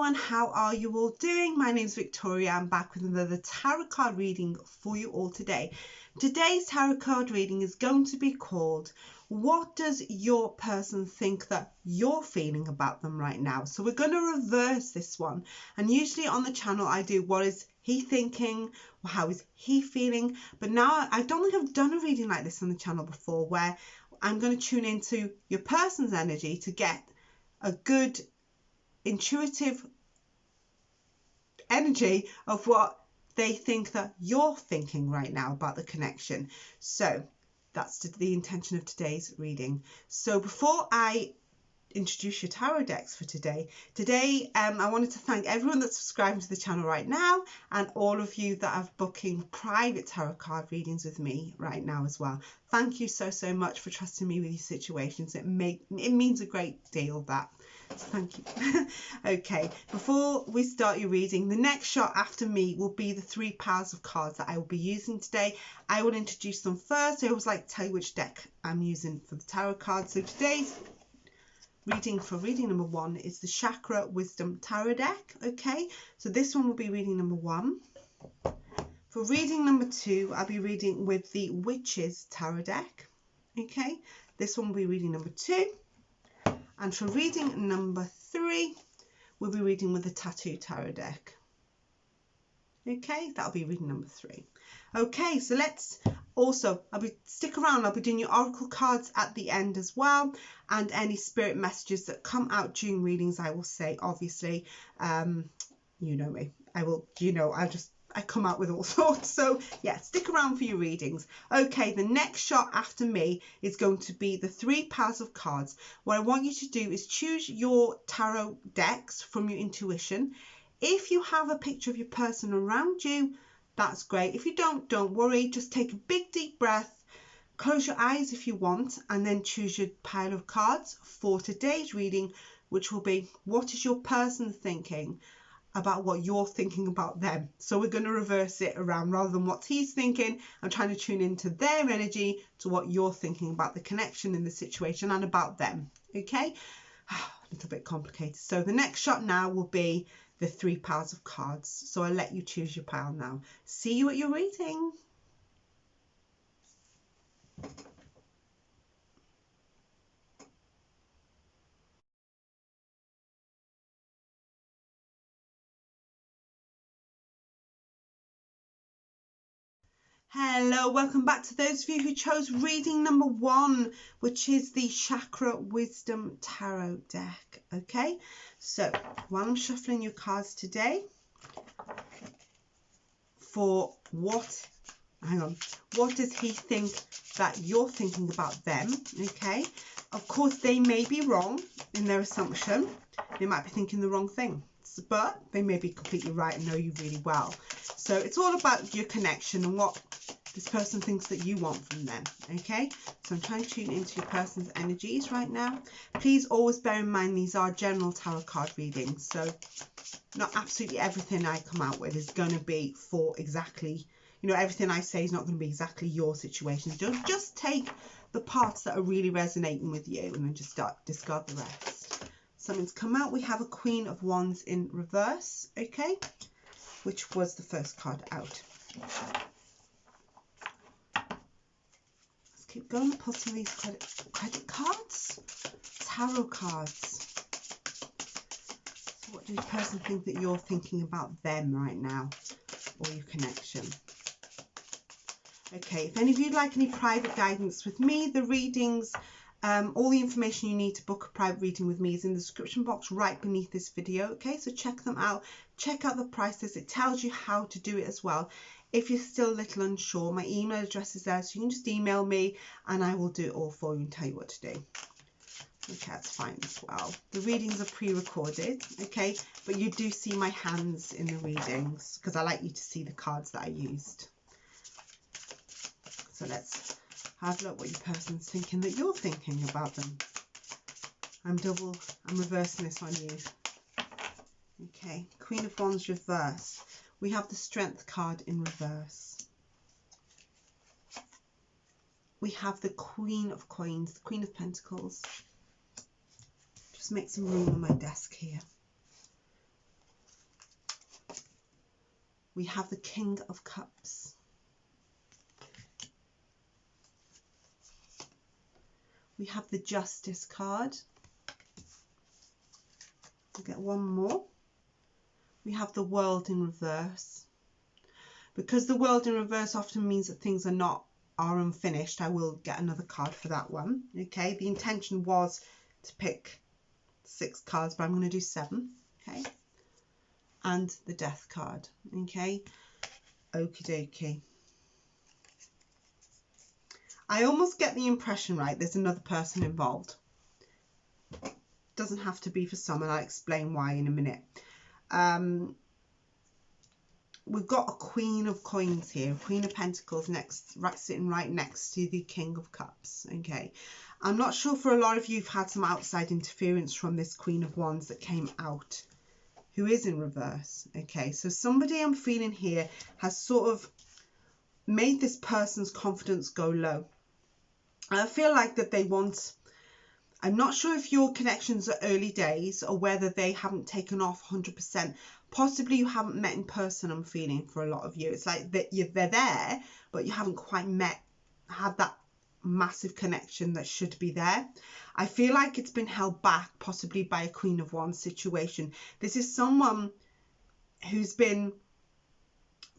everyone, how are you all doing? My name is Victoria. I'm back with another tarot card reading for you all today. Today's tarot card reading is going to be called What Does Your Person Think That You're Feeling About Them Right Now? So we're going to reverse this one, and usually on the channel I do what is he thinking or how is he feeling, but now I don't think I've done a reading like this on the channel before, where I'm going to tune into your person's energy to get a good intuitive energy of what they think that you're thinking right now about the connection. So that's the intention of today's reading. So before I introduce your tarot decks for today, I wanted to thank everyone that's subscribing to the channel right now, and all of you that are booking private tarot card readings with me right now as well. Thank you so much for trusting me with your situations. It means a great deal, that. So thank you. Okay, before we start your reading, the next shot after me will be the 3 piles of cards that I will be using today. I will introduce them first. I always like to tell you which deck I'm using for the tarot cards. So today's reading for reading number 1 is the Chakra Wisdom Tarot deck. Okay, so this one will be reading number 1. For reading number 2, I'll be reading with the Witches Tarot deck. Okay, this one will be reading number 2. And for reading number 3, we'll be reading with the Tattoo Tarot deck. Okay, that'll be reading number 3. Okay, so let's also, stick around, I'll be doing your oracle cards at the end as well, and any spirit messages that come out during readings I will say, obviously. You know me, I come out with all sorts. So yeah, stick around for your readings. Okay, the next shot after me is going to be the 3 piles of cards. What I want you to do is choose your tarot decks from your intuition. If you have a picture of your person around you, that's great. If you don't worry. Just take a big deep breath, close your eyes if you want, and then choose your pile of cards for today's reading, which will be, what is your person thinking about what you're thinking about them? So we're going to reverse it around. Rather than what he's thinking, I'm trying to tune into their energy to what you're thinking about the connection in the situation and about them. Okay, a little bit complicated. So the next shot now will be the 3 piles of cards. So I'll let you choose your pile now. See you at your reading. Hello, welcome back to those of you who chose reading number 1, which is the Chakra Wisdom Tarot deck. Okay, so while I'm shuffling your cards today, for what does he think that you're thinking about them? Okay, of course they may be wrong in their assumption. They might be thinking the wrong thing, but they may be completely right and know you really well. So it's all about your connection and what this person thinks that you want from them. Okay, so I'm trying to tune into your person's energies right now. Please always bear in mind these are general tarot card readings, so not absolutely everything I come out with is going to be for exactly, everything I say is not going to be exactly your situation. Just take the parts that are really resonating with you and then just discard the rest. Something's come out. We have a Queen of Wands in reverse, okay, which was the first card out. Let's keep going. Pull some of these credit cards, tarot cards. So what does your person think that you're thinking about them right now, or your connection? Okay, if any of you'd like any private guidance with me, the readings, all the information you need to book a private reading with me is in the description box right beneath this video. Okay, so check them out. Check out the prices. It tells you how to do it as well. If you're still a little unsure, my email address is there, so you can just email me and I will do it all for you and tell you what to do. Okay, that's fine as well. The readings are pre-recorded, okay, but you do see my hands in the readings because I like you to see the cards that I used. So let's have a look what your person's thinking that you're thinking about them. I'm reversing this on you. Okay, Queen of Wands reverse. We have the Strength card in reverse. We have the Queen of Coins, the Queen of Pentacles. Just make some room on my desk here. We have the King of Cups. We have the Justice card. We'll get one more. We have the World in reverse. Because the World in reverse often means that things are unfinished, I will get another card for that one. Okay, the intention was to pick 6 cards, but I'm going to do 7. Okay, and the Death card. Okay, okie dokie. I almost get the impression, right, there's another person involved. Doesn't have to be for some, and I'll explain why in a minute. We've got a Queen of Coins here, Queen of Pentacles sitting right next to the King of Cups. Okay, I'm not sure, for a lot of you, you've had some outside interference from this Queen of Wands that came out, who is in reverse. Okay, so somebody I'm feeling here has sort of made this person's confidence go low. I feel like that they want, I'm not sure if your connections are early days or whether they haven't taken off 100%. Possibly you haven't met in person, I'm feeling, for a lot of you. It's like that they're there, but you haven't quite had that massive connection that should be there. I feel like it's been held back possibly by a Queen of Wands situation. This is someone who's been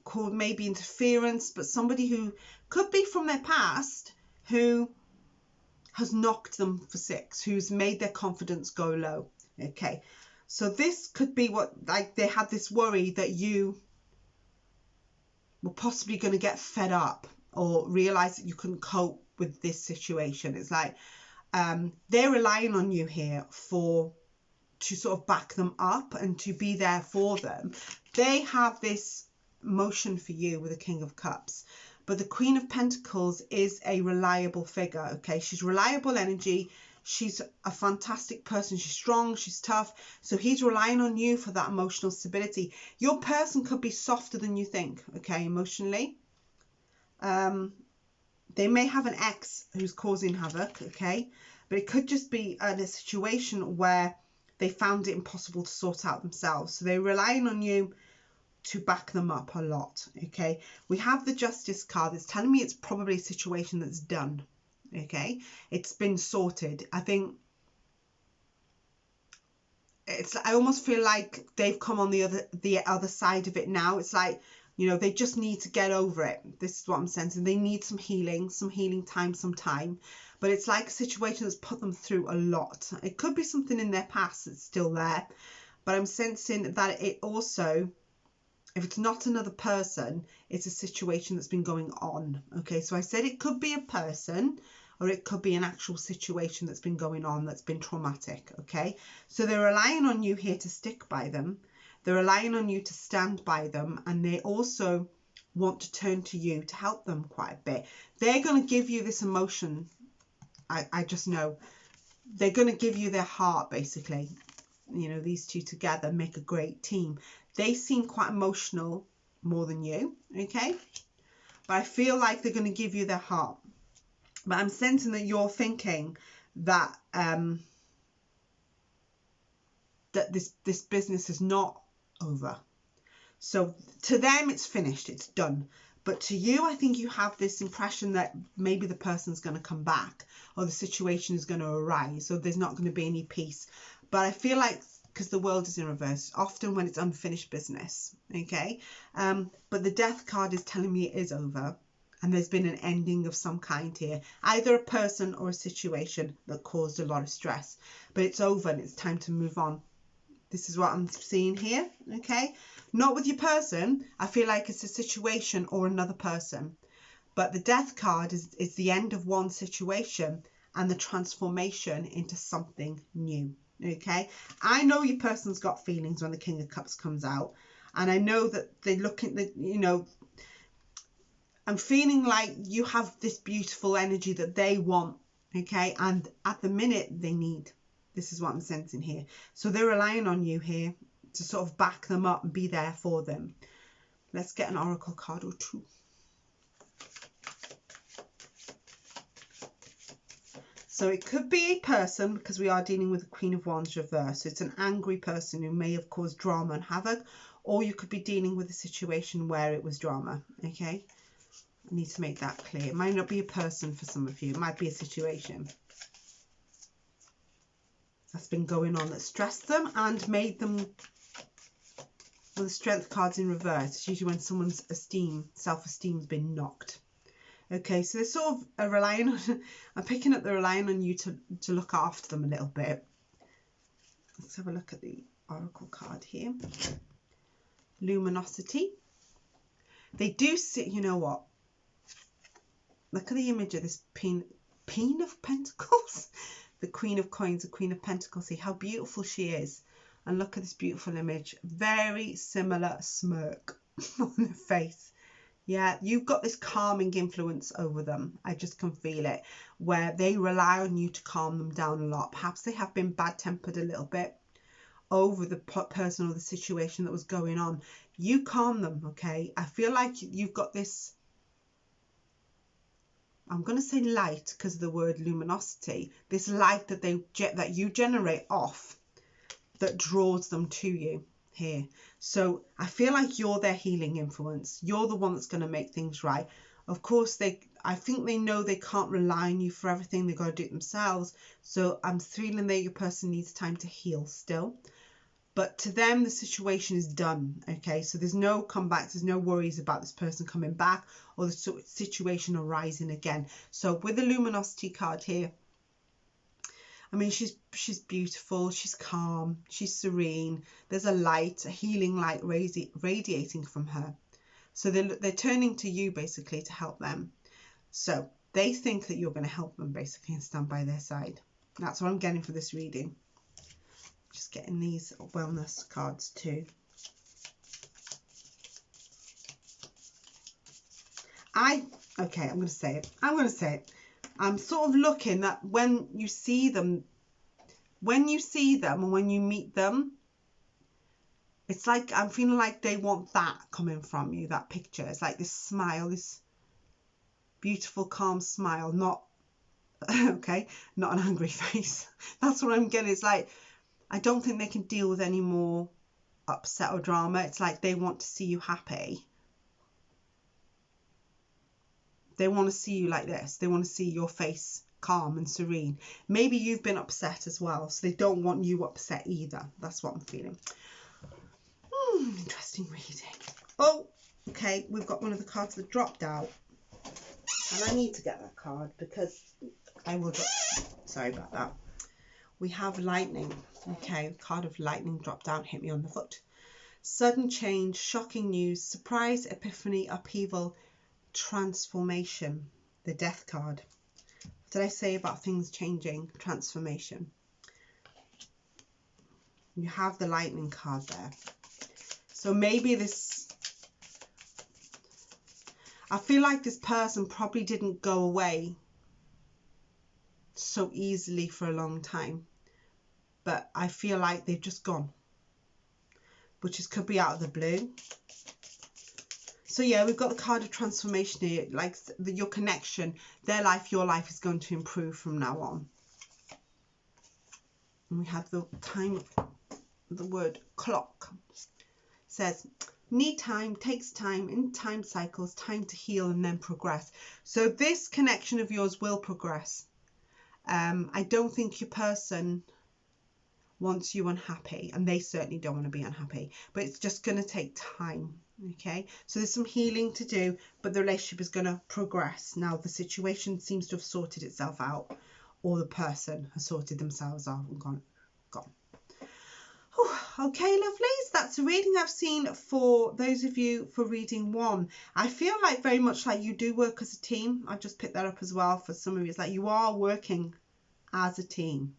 called maybe interference, but somebody who could be from their past who has knocked them for 6, who's made their confidence go low. Okay, so this could be what, like, they had this worry that you were possibly going to get fed up or realize that you couldn't cope with this situation. It's like they're relying on you here to sort of back them up and to be there for them. They have this motion for you with the King of Cups. But the Queen of Pentacles is a reliable figure, okay? She's reliable energy. She's a fantastic person. She's strong. She's tough. So he's relying on you for that emotional stability. Your person could be softer than you think, okay, emotionally. They may have an ex who's causing havoc, okay? But it could just be in a situation where they found it impossible to sort out themselves. So they're relying on you to back them up a lot. Okay, we have the Justice card. It's telling me it's probably a situation that's done. Okay, it's been sorted. I think I almost feel like they've come on the other side of it now. It's like, you know, they just need to get over it. This is what I'm sensing. They need some healing time, some time. But it's like a situation that's put them through a lot. It could be something in their past that's still there, but I'm sensing that it also, if it's not another person, it's a situation that's been going on. Okay, so I said it could be a person or it could be an actual situation that's been going on that's been traumatic. Okay, so they're relying on you here to stick by them. They're relying on you to stand by them, and they also want to turn to you to help them quite a bit. They're going to give you this emotion. I just know they're going to give you their heart, basically. You know, these two together make a great team. They seem quite emotional more than you, okay? But I feel like they're going to give you their heart. But I'm sensing that you're thinking that that this business is not over. So to them, it's finished, it's done. But to you, I think you have this impression that maybe the person's going to come back or the situation is going to arise or there's not going to be any peace. But I feel like, because the World is in reverse, often when it's unfinished business, okay? But the Death card is telling me it is over and there's been an ending of some kind here. Either a person or a situation that caused a lot of stress. But it's over and it's time to move on. This is what I'm seeing here, okay? Not with your person. I feel like it's a situation or another person. But the Death card is the end of one situation and the transformation into something new, okay? I know your person's got feelings when the King of Cups comes out. And I know that they're looking, you know, I'm feeling like you have this beautiful energy that they want, okay? And at the minute, they need. This is what I'm sensing here. So they're relying on you here to sort of back them up and be there for them. Let's get an oracle card or two. So it could be a person, because we are dealing with the Queen of Wands reverse. So it's an angry person who may have caused drama and havoc, or you could be dealing with a situation where it was drama. Okay, I need to make that clear. It might not be a person for some of you. It might be a situation that's been going on that stressed them and made them. Well, the strength card's in reverse. It's usually when someone's self-esteem's been knocked. Okay, so they're sort of relying on, I'm picking up, they're relying on you to look after them a little bit. Let's have a look at the oracle card here. Luminosity. They do see, you know what? Look at the image of this Queen of Pentacles. The Queen of Coins, the Queen of Pentacles. See how beautiful she is. And look at this beautiful image. Very similar smirk on her face. Yeah, you've got this calming influence over them. I just can feel it. Where they rely on you to calm them down a lot. Perhaps they have been bad-tempered a little bit over the person or the situation that was going on. You calm them, okay? I feel like you've got this, I'm going to say light because of the word luminosity. This light that you generate off that draws them to you here. So I feel like you're their healing influence. You're the one that's going to make things right. Of course, I think they know they can't rely on you for everything. They've got to do it themselves. So I'm feeling that your person needs time to heal still. But to them, the situation is done, okay? So there's no comeback, there's no worries about this person coming back or the situation arising again. So with the luminosity card here, I mean, she's beautiful, she's calm, she's serene. There's a light, a healing light radiating from her. So they're turning to you basically to help them. So they think that you're going to help them basically and stand by their side. That's what I'm getting for this reading. Just getting these wellness cards too. I'm going to say it. I'm sort of looking that when you see them and when you meet them, it's like I'm feeling like they want that coming from you, that picture. It's like this smile, this beautiful, calm smile, not, okay, not an angry face. That's what I'm getting. It's like, I don't think they can deal with any more upset or drama. It's like they want to see you happy. They want to see you like this. They want to see your face calm and serene. Maybe you've been upset as well, so they don't want you upset either. That's what I'm feeling. Interesting reading. Oh, okay, we've got one of the cards that dropped out. And I need to get that card because I will drop. Sorry about that. We have lightning. Okay, card of lightning dropped out, hit me on the foot. Sudden change, shocking news, surprise, epiphany, upheaval, transformation. The death card. What did I say about things changing? Transformation. You have the lightning card there. So maybe this, I feel like this person probably didn't go away so easily for a long time. But I feel like they've just gone. Which could be out of the blue. So yeah, we've got the card of transformation here. Like your connection, their life, your life is going to improve from now on. And we have the time, the word clock. Says, need time, takes time, in time cycles, time to heal and then progress. So this connection of yours will progress. I don't think your person wants you unhappy, and they certainly don't want to be unhappy, but it's just going to take time. Okay, so there's some healing to do, but the relationship is going to progress. Now the situation seems to have sorted itself out, or the person has sorted themselves out and gone. Okay, lovelies, that's a reading I've seen for those of you for reading 1. I feel like very much like you do work as a team. I just picked that up as well for some of you. It's like you are working as a team,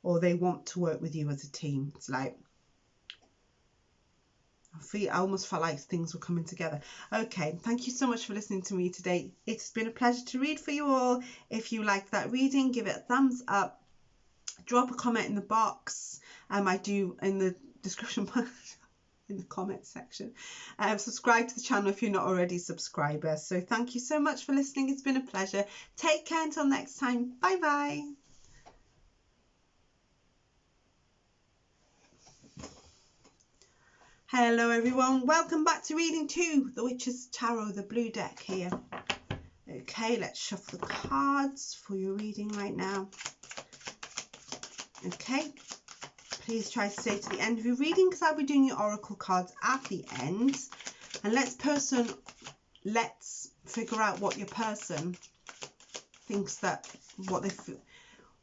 or they want to work with you as a team. It's like, I almost felt like things were coming together. Okay, thank you so much for listening to me today. It's been a pleasure to read for you all. If you liked that reading, give it a thumbs up. Drop a comment in the box. I do in the description box, in the comment section. Subscribe to the channel if you're not already a subscriber. So thank you so much for listening. It's been a pleasure. Take care until next time. Bye bye. Hello everyone, welcome back to reading 2, The Witch's Tarot, the blue deck here. Okay, let's shuffle the cards for your reading right now. Okay, please try to stay to the end of your reading because I'll be doing your oracle cards at the end. And let's figure out what your person thinks that,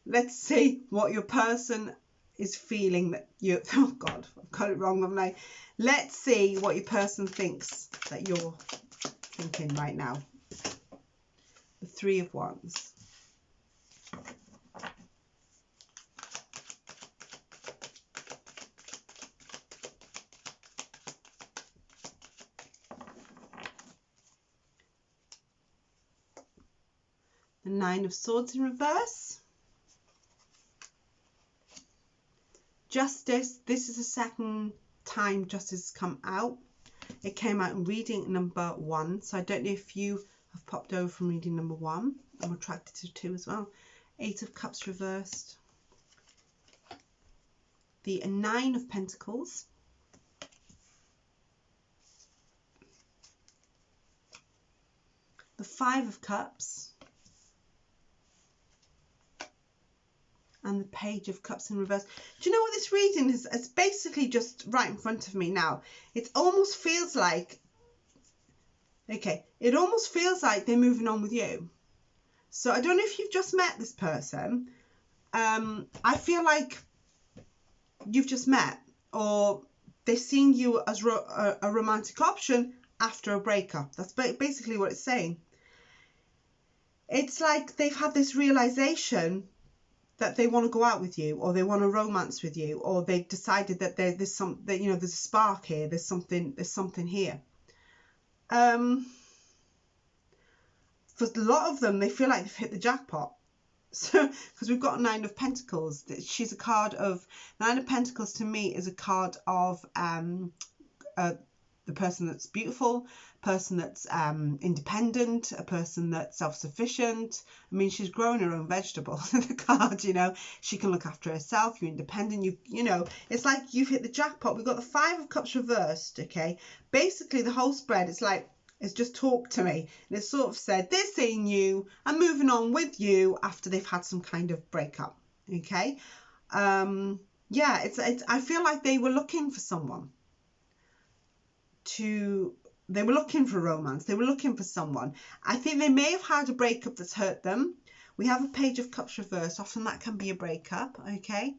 let's see what your person is feeling that you, oh God, I've got it wrong, haven't I? Let's see what your person thinks that you're thinking right now. The Three of Wands. The Nine of Swords in reverse. Justice. This is the second time Justice has come out. It came out in reading number 1. So I don't know if you have popped over from reading number 1. I'm attracted to 2 as well. 8 of Cups reversed. The Nine of Pentacles. The Five of Cups. And the Page of Cups in reverse. Do you know what this reading is? It's basically just right in front of me now. It almost feels like, okay, it almost feels like they're moving on with you. So I don't know if you've just met this person. I feel like you've just met, or they're seeing you as a romantic option after a breakup. That's basically what it's saying. It's like they've had this realization that they want to go out with you, or they want to romance with you, or they've decided that there's a spark here, there's something here. For a lot of them, they feel like they've hit the jackpot. So, because we've got a Nine of Pentacles, she's a card of, Nine of Pentacles to me is a card of the person that's beautiful, person that's independent, a person that's self-sufficient. I mean, she's growing her own vegetables in the card, you know. She can look after herself, you're independent, you know, it's like you've hit the jackpot. We've got the Five of Cups reversed, okay. Basically, the whole spread, it's like, it's just talked to me. And it's sort of said, they're seeing you and moving on with you after they've had some kind of breakup, okay. Yeah, it's I feel like they were looking for someone. They were looking for romance, they were looking for someone. I think they may have had a breakup that's hurt them. We have a Page of Cups reversed. Often that can be a breakup, okay,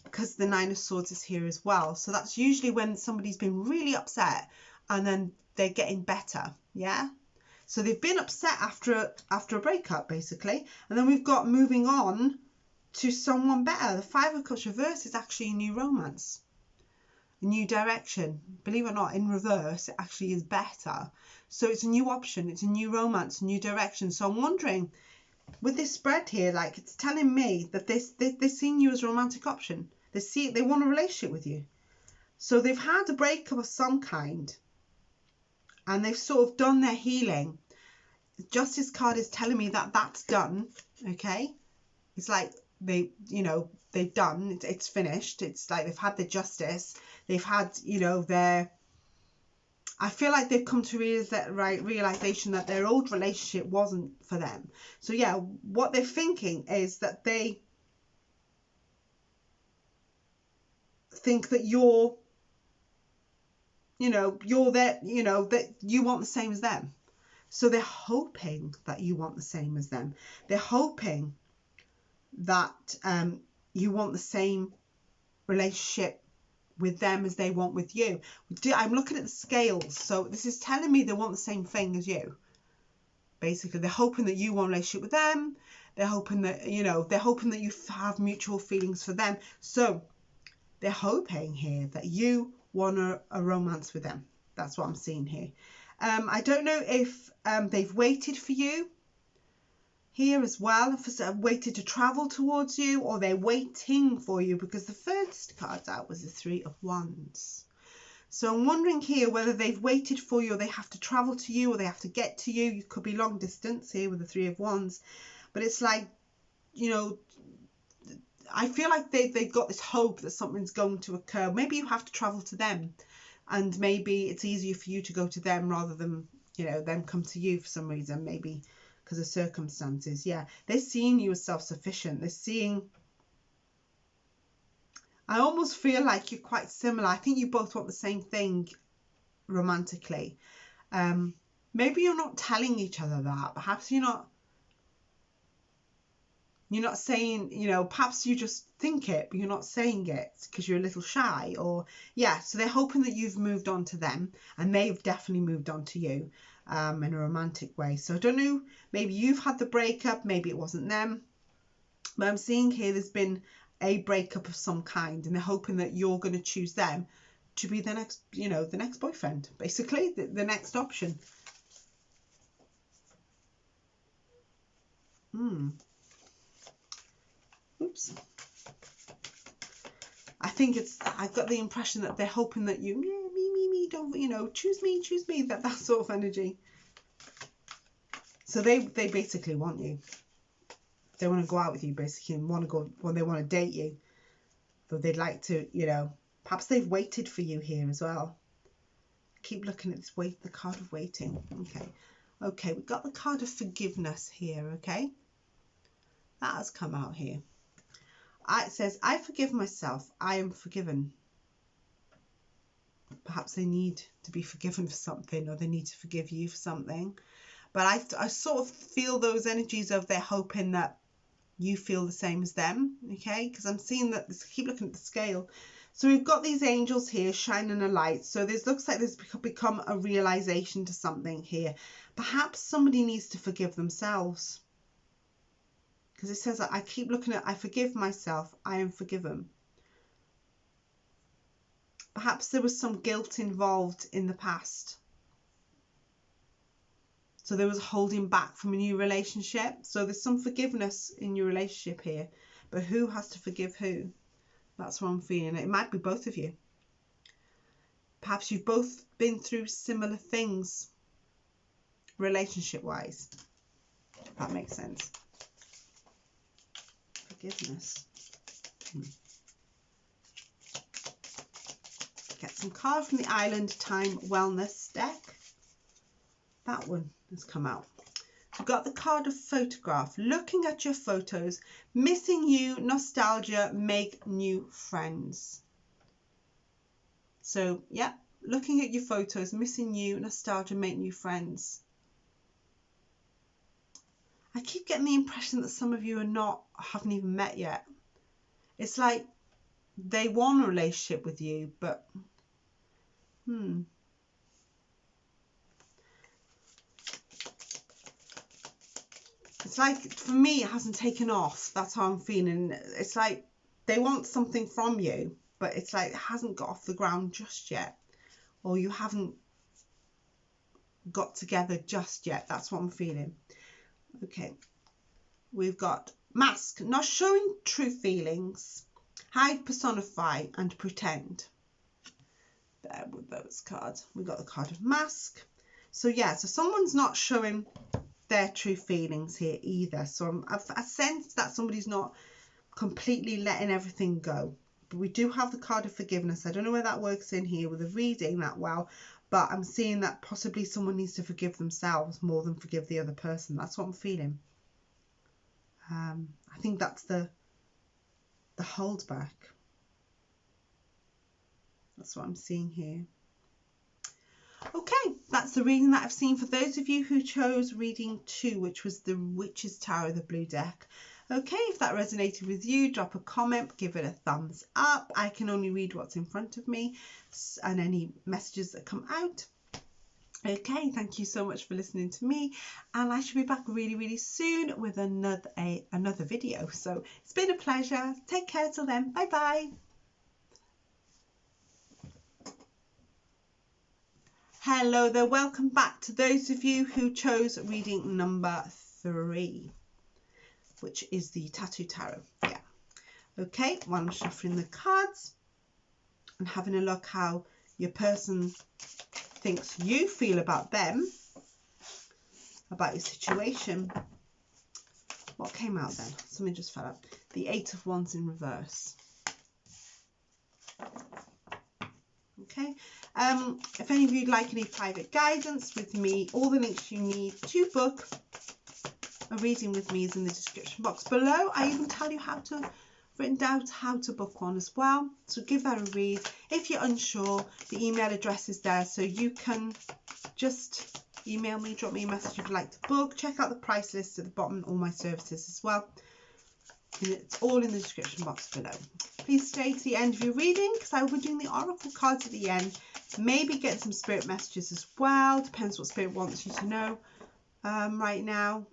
because the Nine of Swords is here as well. So that's usually when somebody's been really upset and then they're getting better. Yeah, so they've been upset after a breakup basically, and then we've got moving on to someone better. The Five of Cups reversed is actually a new romance, new direction. Believe it or not, in reverse it actually is better. So it's a new option, it's a new romance, a new direction. So I'm wondering, with this spread here, like, it's telling me that they're seeing you as a romantic option. They want a relationship with you. So they've had a breakup of some kind and they've sort of done their healing. The Justice card is telling me that that's done, okay. It's like they've done, it's finished. It's like they've had the justice, they've had, I feel like they've come to realization that their old relationship wasn't for them. So yeah, what they're thinking is that they think that you're there, that you want the same as them. So they're hoping that you want the same as them. They're hoping that you want the same relationship with them as they want with you. I'm looking at the scales, so this is telling me they want the same thing as you. Basically, they're hoping that you want a relationship with them. They're hoping that you have mutual feelings for them. So they're hoping here that you want a romance with them. That's what I'm seeing here. I don't know if they've waited for you here as well, if waited to travel towards you, or they're waiting for you, because the first card out was the Three of Wands. So I'm wondering here whether they've waited for you, or they have to travel to you, or they have to get to you. You could be long distance here with the Three of Wands, but it's like, I feel like they've got this hope that something's going to occur. Maybe you have to travel to them, and maybe it's easier for you to go to them rather than, you know, them come to you for some reason, maybe because of circumstances. Yeah, they're seeing you as self-sufficient. They're seeing, I almost feel like you're quite similar. I think you both want the same thing romantically. Maybe you're not telling each other that. Perhaps you're not saying, you know, perhaps you just think it, but you're not saying it because you're a little shy. Or, yeah, so they're hoping that you've moved on to them, and they've definitely moved on to you in a romantic way. So I don't know, maybe you've had the breakup, maybe it wasn't them. But I'm seeing here there's been a breakup of some kind, and they're hoping that you're going to choose them to be the next, you know, the next boyfriend, basically, the next option. Oops. I think I've got the impression that they're hoping that you, me, don't, you know, choose me, that sort of energy. So they basically want you. They want to go out with you, basically, and they want to date you. But they'd like to, you know, perhaps they've waited for you here as well. Keep looking at this the card of waiting. Okay, we've got the card of forgiveness here, okay? That has come out here. It says, I forgive myself, I am forgiven. Perhaps they need to be forgiven for something, or they need to forgive you for something. But I sort of feel those energies of they're hoping that you feel the same as them, okay? Because I'm seeing that, keep looking at the scale. So we've got these angels here shining a light. So this looks like there's become a realization to something here. Perhaps somebody needs to forgive themselves. Because it says, I keep looking at, I forgive myself, I am forgiven. Perhaps there was some guilt involved in the past. So there was holding back from a new relationship. So there's some forgiveness in your relationship here. But who has to forgive who? That's what I'm feeling. It might be both of you. Perhaps you've both been through similar things relationship-wise. If that makes sense. Forgiveness. Get some cards from the Island Time Wellness deck. That one has come out. We've got the card of photograph. Looking at your photos, missing you, nostalgia, make new friends. So, yeah, looking at your photos, missing you, nostalgia, make new friends. I keep getting the impression that some of you haven't even met yet. It's like they want a relationship with you, but it's like, for me, it hasn't taken off. That's how I'm feeling. It's like they want something from you, but it's like it hasn't got off the ground just yet. Or you haven't got together just yet. That's what I'm feeling. Okay. We've got mask. Not showing true feelings. Hide, personify, and pretend. There with those cards. We've got the card of mask. So yeah, so someone's not showing their true feelings here either. So I sense that somebody's not completely letting everything go. But we do have the card of forgiveness. I don't know where that works in here with the reading that well, but I'm seeing that possibly someone needs to forgive themselves more than forgive the other person. That's what I'm feeling. I think that's the holdback. That's what I'm seeing here. Okay, that's the reading that I've seen for those of you who chose reading 2, which was the Witch's Tower, the blue deck. Okay, if that resonated with you, drop a comment, give it a thumbs up. I can only read what's in front of me and any messages that come out. Okay, thank you so much for listening to me, and I shall be back really, really soon with another video. So it's been a pleasure. Take care till then. Bye bye. Hello there, welcome back to those of you who chose reading number 3, which is the Tattoo Tarot. Yeah. Okay, while I'm shuffling the cards and having a look how your person thinks you feel about them, about your situation. What came out then? Something just fell out. the Eight of Wands in reverse. Okay, if any of you'd like any private guidance with me, all the links you need to book a reading with me is in the description box below. I even tell you written down how to book one as well. So give that a read. If you're unsure, the email address is there, so you can just email me, drop me a message if you'd like to book. Check out the price list at the bottom and all my services as well. And it's all in the description box below. Please stay to the end of your reading because I will be doing the oracle cards at the end. Maybe get some spirit messages as well. Depends what spirit wants you to know right now.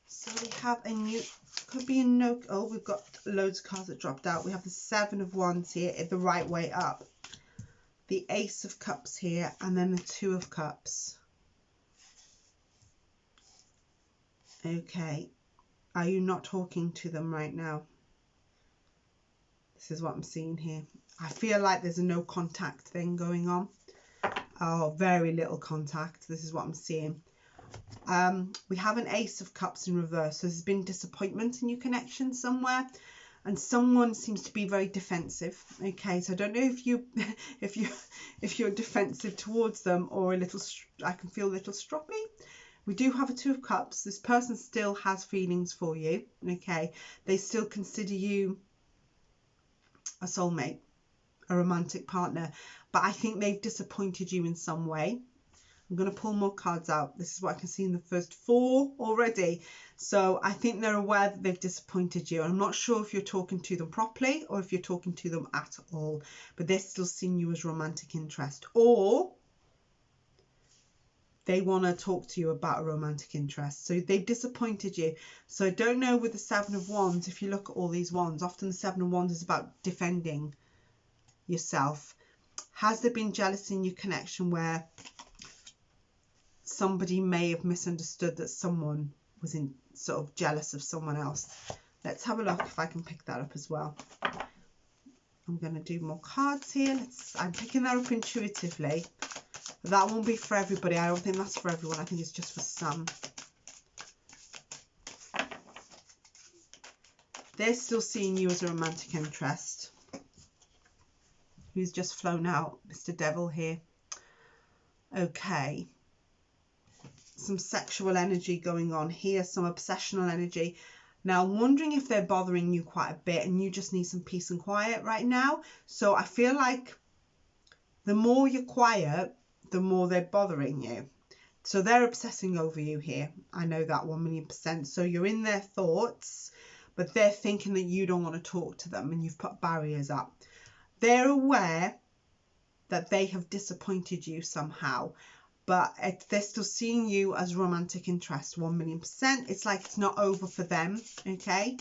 So we have a new, could be a no. Oh, we've got loads of cards that dropped out. We have the Seven of Wands here the right way up. The Ace of Cups here, and then the Two of Cups. Okay. Are you not talking to them right now? This is what I'm seeing here. I feel like there's a no contact thing going on. Oh, very little contact. This is what I'm seeing. We have an Ace of Cups in reverse. So there's been disappointment in your connection somewhere. And someone seems to be very defensive. Okay, so I don't know if you're defensive towards them or a little, I can feel a little stroppy. We do have a Two of Cups. This person still has feelings for you. Okay, they still consider you a soulmate, a romantic partner, but I think they've disappointed you in some way. I'm going to pull more cards out. This is what I can see in the first four already. So I think they're aware that they've disappointed you. I'm not sure if you're talking to them properly or if you're talking to them at all, but they're still seeing you as romantic interest, or they want to talk to you about a romantic interest. So they've disappointed you. So I don't know with the Seven of Wands, if you look at all these wands, often the Seven of Wands is about defending yourself. Has there been jealousy in your connection where somebody may have misunderstood that someone was sort of jealous of someone else? Let's have a look if I can pick that up as well. I'm going to do more cards here. I'm picking that up intuitively. But that won't be for everybody. I don't think that's for everyone. I think it's just for some. They're still seeing you as a romantic interest. Who's just flown out? Mr. Devil here. Okay. Some sexual energy going on here. Some obsessional energy. Now, I'm wondering if they're bothering you quite a bit and you just need some peace and quiet right now. So I feel like the more you're quiet, the more they're bothering you. So they're obsessing over you here. I know that 1,000,000%. So you're in their thoughts, but they're thinking that you don't want to talk to them and you've put barriers up. They're aware that they have disappointed you somehow, but they're still seeing you as romantic interest 1,000,000%. It's like it's not over for them, okay?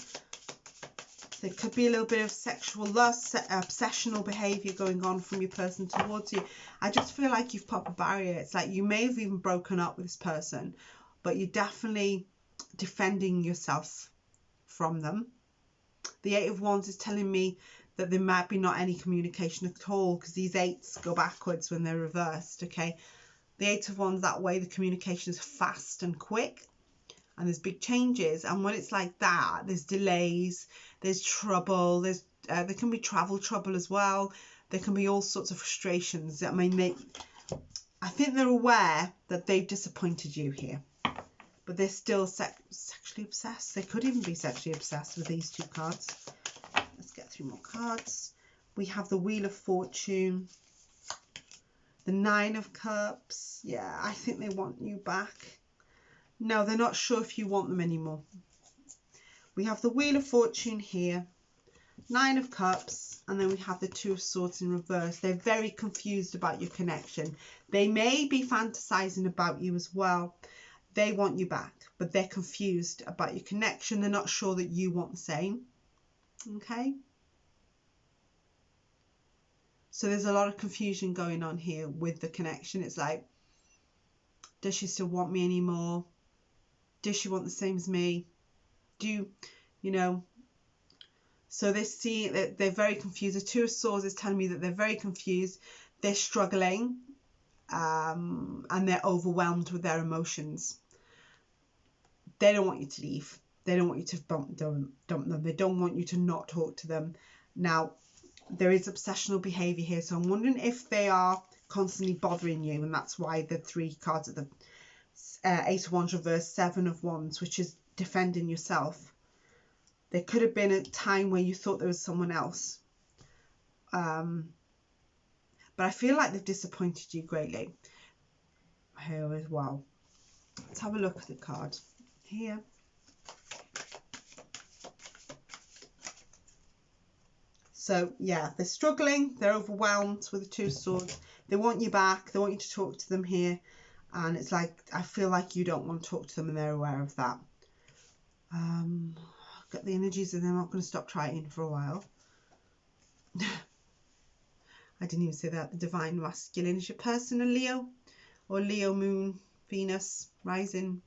There could be a little bit of sexual lust, obsessional behaviour going on from your person towards you. I just feel like you've put up a barrier. It's like you may have even broken up with this person, but you're definitely defending yourself from them. The Eight of Wands is telling me that there might be not any communication at all, because these eights go backwards when they're reversed, okay? The Eight of Wands, that way the communication is fast and quick. And there's big changes, and when it's like that, there's delays, there's trouble, there can be travel trouble as well. There can be all sorts of frustrations. I mean, I think they're aware that they've disappointed you here, but they're still sexually obsessed. They could even be sexually obsessed with these two cards. Let's get through more cards. We have the Wheel of Fortune, the Nine of Cups. Yeah, I think they want you back. No, they're not sure if you want them anymore. We have the Wheel of Fortune here, Nine of Cups, and then we have the Two of Swords in reverse. They're very confused about your connection. They may be fantasizing about you as well. They want you back, but they're confused about your connection. They're not sure that you want the same. Okay? So there's a lot of confusion going on here with the connection. It's like, does she still want me anymore? Does she want the same as me? You know? So they see that they're very confused. The Two of Swords is telling me that they're very confused. They're struggling, and they're overwhelmed with their emotions. They don't want you to leave. They don't want you to dump them. They don't want you to not talk to them. Now, there is obsessional behaviour here, so I'm wondering if they are constantly bothering you, and that's why the 3 cards at the Ace of Wands reverse, 7 of Wands, which is defending yourself. There could have been a time where you thought there was someone else. But I feel like they've disappointed you greatly. Here as well. Let's have a look at the card here. So yeah, they're struggling, they're overwhelmed with the 2 of Swords. They want you back, they want you to talk to them here. And it's like, I feel like you don't want to talk to them and they're aware of that. Got the energies and they're not going to stop trying for a while. I didn't even say that. The Divine Masculine is your person, a Leo, or Leo Moon, Venus, Rising.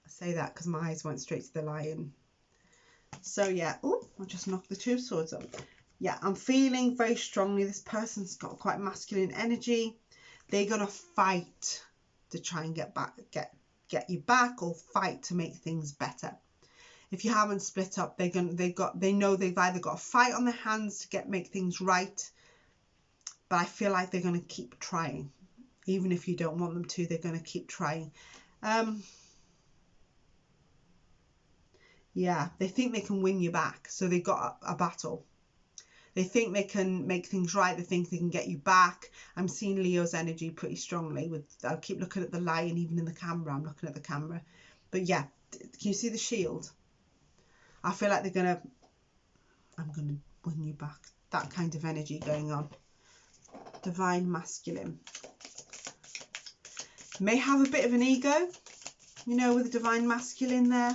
I say that because my eyes went straight to the Lion. So yeah, oh, I just knocked the 2 of Swords up. Yeah, I'm feeling very strongly this person's got quite masculine energy. They're gonna fight to try and get get you back, or fight to make things better. If you haven't split up, they know they've either got a fight on their hands to make things right. But I feel like they're gonna keep trying, even if you don't want them to. They're gonna keep trying. Yeah, they think they can win you back, so they've got a battle. They think they can make things right. They think they can get you back. I'm seeing Leo's energy pretty strongly. I'll keep looking at the Lion, even in the camera. I'm looking at the camera. But yeah, can you see the shield? I feel like I'm gonna win you back. That kind of energy going on. Divine Masculine. May have a bit of an ego, you know, with the Divine Masculine there.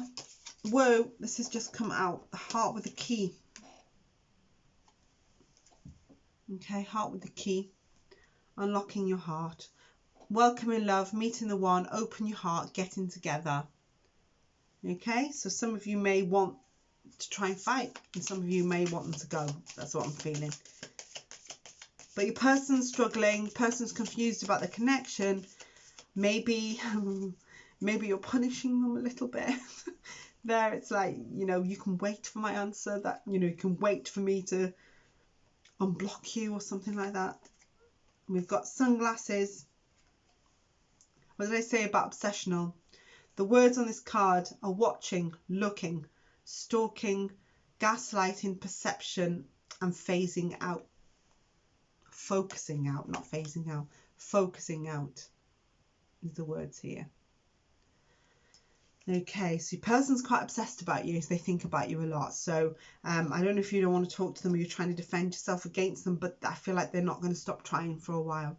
Whoa, this has just come out. The Heart with the Key. Okay, Heart with the Key. Unlocking your heart. Welcoming love, meeting the one, open your heart, getting together. Okay, so some of you may want to try and fight, and some of you may want them to go. That's what I'm feeling. But your person's struggling, person's confused about the connection. Maybe you're punishing them a little bit. There, it's like, you know, you can wait for my answer. That, you know, you can wait for me to unblock you or something like that. We've got sunglasses. What did I say about obsessional? The words on this card are watching, looking, stalking, gaslighting, perception, and phasing out. Focusing out, not phasing out. Focusing out is the words here. Okay, so your person's quite obsessed about you, so they think about you a lot. So I don't know if you don't want to talk to them or you're trying to defend yourself against them, but I feel like they're not going to stop trying for a while.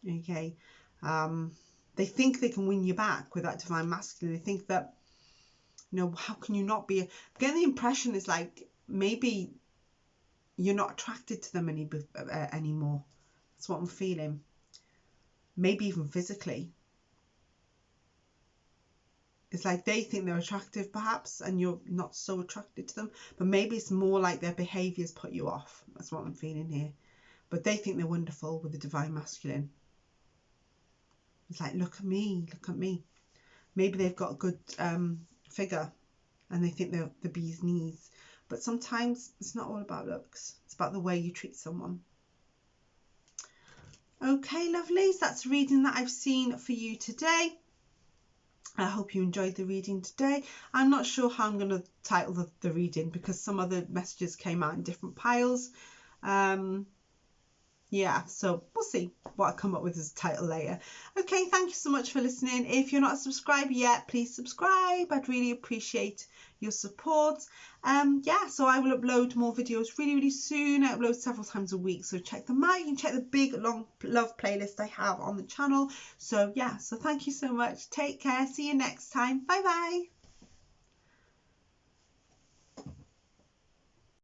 Okay, they think they can win you back with that Divine Masculine. They think that, you know, how can you not be? I'm getting the impression is like maybe you're not attracted to them anymore. That's what I'm feeling. Maybe even physically. It's like they think they're attractive perhaps, and you're not so attracted to them. But maybe it's more like their behaviours put you off. That's what I'm feeling here. But they think they're wonderful with the Divine Masculine. It's like, look at me, look at me. Maybe they've got a good figure and they think they're the bee's knees. But sometimes it's not all about looks. It's about the way you treat someone. Okay, lovelies, that's the reading that I've seen for you today. I hope you enjoyed the reading today. I'm not sure how I'm going to title the reading because some other messages came out in different piles. Yeah, so we'll see what I come up with as a title later. Okay, thank you so much for listening. If you're not subscribed yet, please subscribe. I'd really appreciate your support. Yeah, so I will upload more videos really soon. I upload several times a week, so check them out. You can check the big long love playlist I have on the channel. So yeah, so thank you so much. Take care. See you next time. Bye bye.